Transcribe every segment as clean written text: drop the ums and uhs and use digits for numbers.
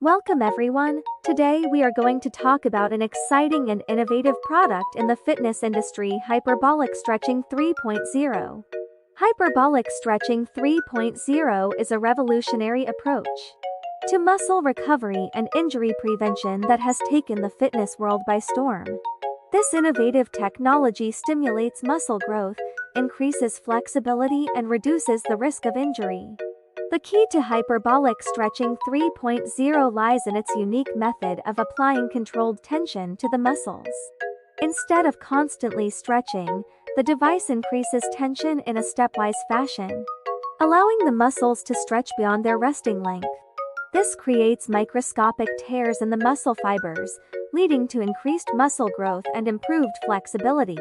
Welcome everyone. Today we are going to talk about an exciting and innovative product in the fitness industry, Hyperbolic Stretching 3.0. Hyperbolic Stretching 3.0 is a revolutionary approach to muscle recovery and injury prevention that has taken the fitness world by storm. This innovative technology stimulates muscle growth, increases flexibility, and reduces the risk of injury. The key to Hyperbolic Stretching 3.0 lies in its unique method of applying controlled tension to the muscles. Instead of constantly stretching, the device increases tension in a stepwise fashion, allowing the muscles to stretch beyond their resting length. This creates microscopic tears in the muscle fibers, leading to increased muscle growth and improved flexibility.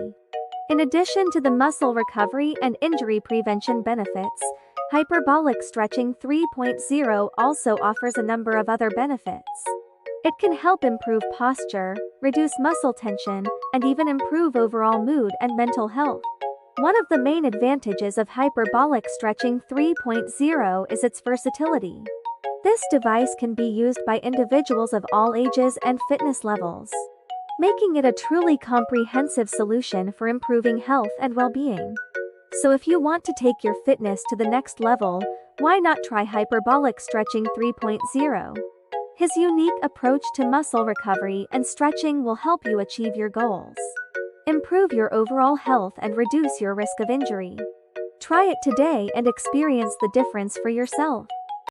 In addition to the muscle recovery and injury prevention benefits, Hyperbolic Stretching 3.0 also offers a number of other benefits. It can help improve posture, reduce muscle tension, and even improve overall mood and mental health. One of the main advantages of Hyperbolic Stretching 3.0 is its versatility. This device can be used by individuals of all ages and fitness levels, making it a truly comprehensive solution for improving health and well-being. So if you want to take your fitness to the next level, why not try Hyperbolic Stretching 3.0? His unique approach to muscle recovery and stretching will help you achieve your goals, improve your overall health, and reduce your risk of injury. Try it today and experience the difference for yourself.